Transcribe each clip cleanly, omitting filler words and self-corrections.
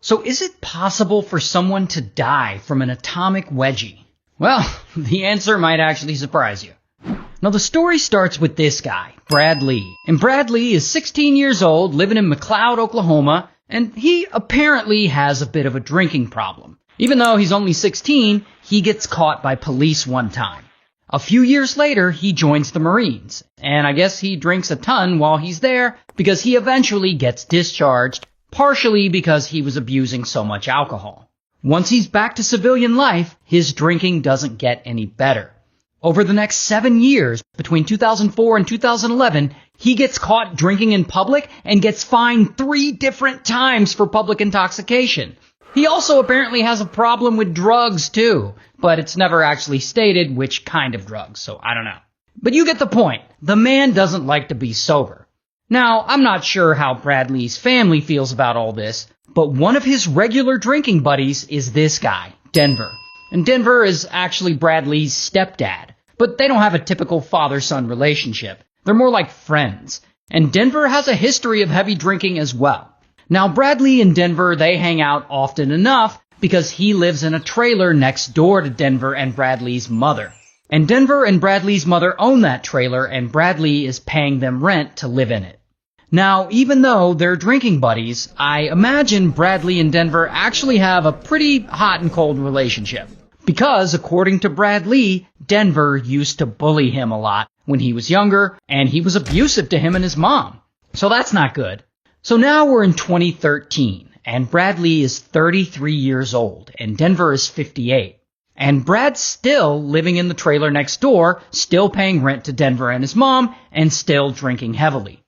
So is it possible for someone to die from an atomic wedgie? Well, the answer might actually surprise you. Now the story starts with this guy, Brad Lee. And Brad Lee is 16 years old, living in McLeod, Oklahoma, and he apparently has a bit of a drinking problem. Even though he's only 16, he gets caught by police one time. A few years later, he joins the Marines, and I guess he drinks a ton while he's there because he eventually gets discharged, partially because he was abusing so much alcohol. Once he's back to civilian life, his drinking doesn't get any better. Over the next 7 years, between 2004 and 2011, he gets caught drinking in public and gets fined 3 different times for public intoxication. He also apparently has a problem with drugs too, but it's never actually stated which kind of drugs, so I don't know. But you get the point. The man doesn't like to be sober. Now, I'm not sure how Brad Lee's family feels about all this, but one of his regular drinking buddies is this guy, Denver. And Denver is actually Brad Lee's stepdad, but they don't have a typical father-son relationship. They're more like friends. And Denver has a history of heavy drinking as well. Now, Brad Lee and Denver, they hang out often enough because he lives in a trailer next door to Denver and Brad Lee's mother. And Denver and Brad Lee's mother own that trailer, and Brad Lee is paying them rent to live in it. Now, even though they're drinking buddies, I imagine Brad Lee and Denver actually have a pretty hot and cold relationship. Because, according to Brad Lee, Denver used to bully him a lot when he was younger, and he was abusive to him and his mom. So that's not good. So now we're in 2013, and Brad Lee is 33 years old, and Denver is 58. And Brad's still living in the trailer next door, still paying rent to Denver and his mom, and still drinking heavily.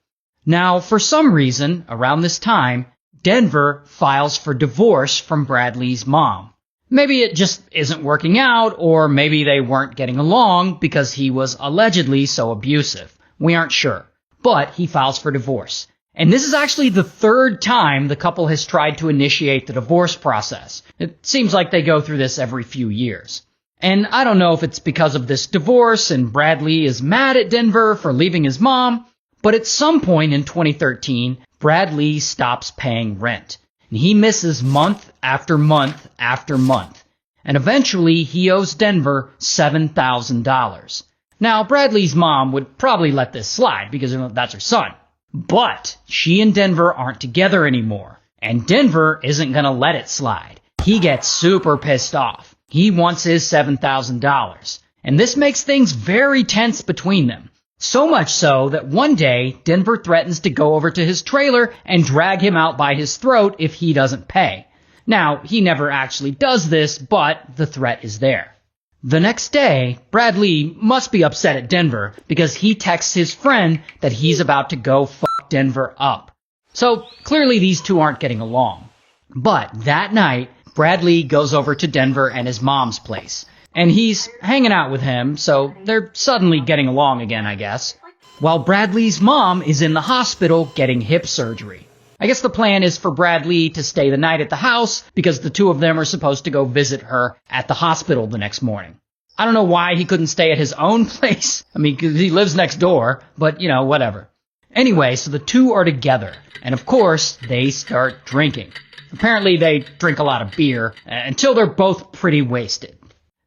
Now, for some reason, around this time, Denver files for divorce from Brad Lee's mom. Maybe it just isn't working out, or maybe they weren't getting along because he was allegedly so abusive. We aren't sure. But he files for divorce. And this is actually the 3rd time the couple has tried to initiate the divorce process. It seems like they go through this every few years. And I don't know if it's because of this divorce and Brad Lee is mad at Denver for leaving his mom, but at some point in 2013, Brad Lee stops paying rent. And he misses month after month after month. And eventually he owes Denver $7,000. Now, Brad Lee's mom would probably let this slide because that's her son. But she and Denver aren't together anymore, and Denver isn't going to let it slide. He gets super pissed off. He wants his $7,000, and this makes things very tense between them. So much so that one day, Denver threatens to go over to his trailer and drag him out by his throat if he doesn't pay. Now, he never actually does this, but the threat is there. The next day, Brad Lee must be upset at Denver because he texts his friend that he's about to go fuck Denver up. So clearly these two aren't getting along. But that night, Brad Lee goes over to Denver and his mom's place. And he's hanging out with him, so they're suddenly getting along again, I guess. While Brad Lee's mom is in the hospital getting hip surgery. I guess the plan is for Brad Lee to stay the night at the house because the two of them are supposed to go visit her at the hospital the next morning. I don't know why he couldn't stay at his own place. I mean, 'cause he lives next door, but, whatever. Anyway, so the two are together, and of course, they start drinking. Apparently, they drink a lot of beer until they're both pretty wasted.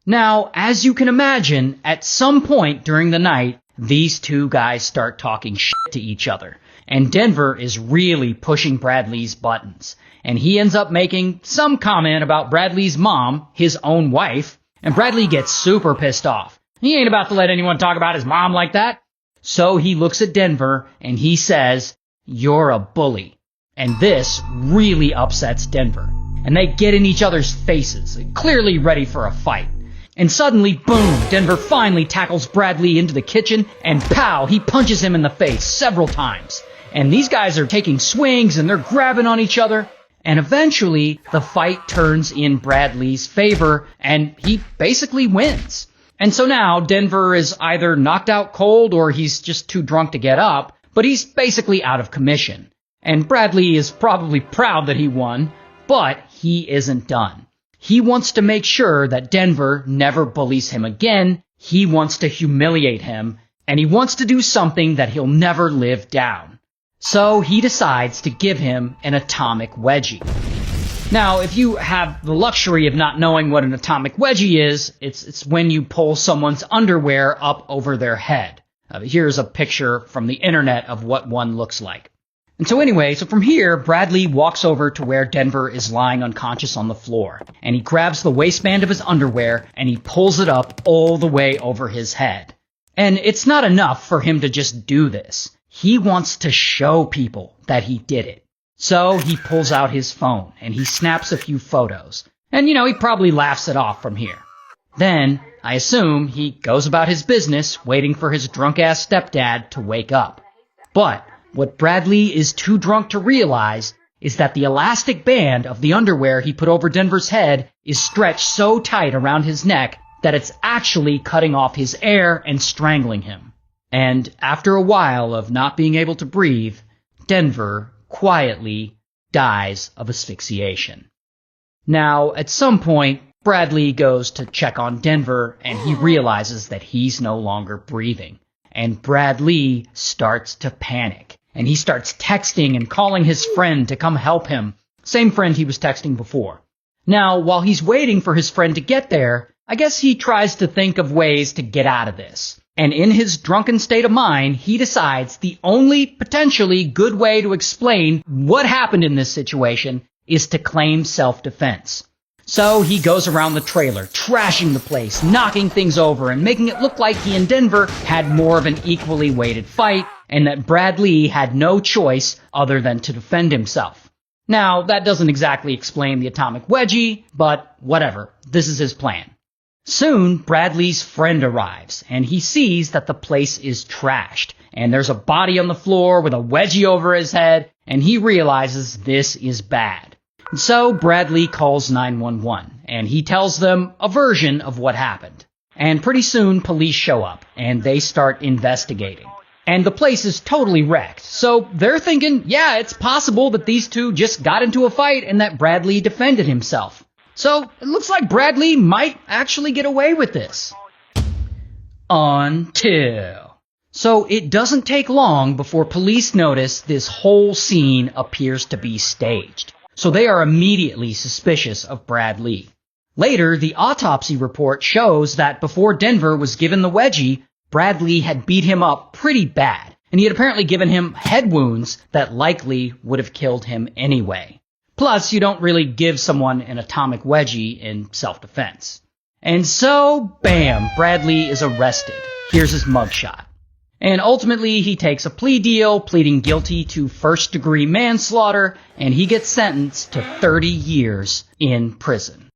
Now, as you can imagine, at some point during the night, these two guys start talking shit to each other. And Denver is really pushing Brad Lee's buttons. And he ends up making some comment about Brad Lee's mom, his own wife, and Brad Lee gets super pissed off. He ain't about to let anyone talk about his mom like that. So he looks at Denver and he says, "You're a bully." And this really upsets Denver. And they get in each other's faces, clearly ready for a fight. And suddenly, boom, Denver finally tackles Brad Lee into the kitchen, and pow, he punches him in the face several times. And these guys are taking swings, and they're grabbing on each other. And eventually, the fight turns in Brad Lee's favor, and he basically wins. And so now, Denver is either knocked out cold, or he's just too drunk to get up, but he's basically out of commission. And Brad Lee is probably proud that he won, but he isn't done. He wants to make sure that Denver never bullies him again. He wants to humiliate him, and he wants to do something that he'll never live down. So he decides to give him an atomic wedgie. Now, if you have the luxury of not knowing what an atomic wedgie is, it's when you pull someone's underwear up over their head. Here's a picture from the internet of what one looks like. And so from here, Bradley walks over to where Denver is lying unconscious on the floor, and he grabs the waistband of his underwear and he pulls it up all the way over his head. And it's not enough for him to just do this. He wants to show people that he did it. So he pulls out his phone and he snaps a few photos. And he probably laughs it off from here. Then, I assume, he goes about his business waiting for his drunk-ass stepdad to wake up. But what Bradley is too drunk to realize is that the elastic band of the underwear he put over Denver's head is stretched so tight around his neck that it's actually cutting off his air and strangling him. And after a while of not being able to breathe, Denver quietly dies of asphyxiation. Now, at some point, Bradley goes to check on Denver and he realizes that he's no longer breathing. And Bradley starts to panic. And he starts texting and calling his friend to come help him. Same friend he was texting before. Now, while he's waiting for his friend to get there, I guess he tries to think of ways to get out of this. And in his drunken state of mind, he decides the only potentially good way to explain what happened in this situation is to claim self-defense. So he goes around the trailer, trashing the place, knocking things over, and making it look like he and Denver had more of an equally weighted fight, and that Bradley had no choice other than to defend himself. Now, that doesn't exactly explain the atomic wedgie, but whatever, this is his plan. Soon, Bradley's friend arrives, and he sees that the place is trashed, and there's a body on the floor with a wedgie over his head, and he realizes this is bad. And so Bradley calls 911, and he tells them a version of what happened. And pretty soon, police show up, and they start investigating. And the place is totally wrecked, so they're thinking, yeah, it's possible that these two just got into a fight and that Bradley defended himself. So, it looks like Bradley might actually get away with this. Until. So, it doesn't take long before police notice this whole scene appears to be staged. So they are immediately suspicious of Bradley. Later, the autopsy report shows that before Denver was given the wedgie, Bradley had beat him up pretty bad, and he had apparently given him head wounds that likely would have killed him anyway. Plus, you don't really give someone an atomic wedgie in self-defense. And so, bam, Bradley is arrested. Here's his mugshot. And ultimately, he takes a plea deal, pleading guilty to first-degree manslaughter, and he gets sentenced to 30 years in prison.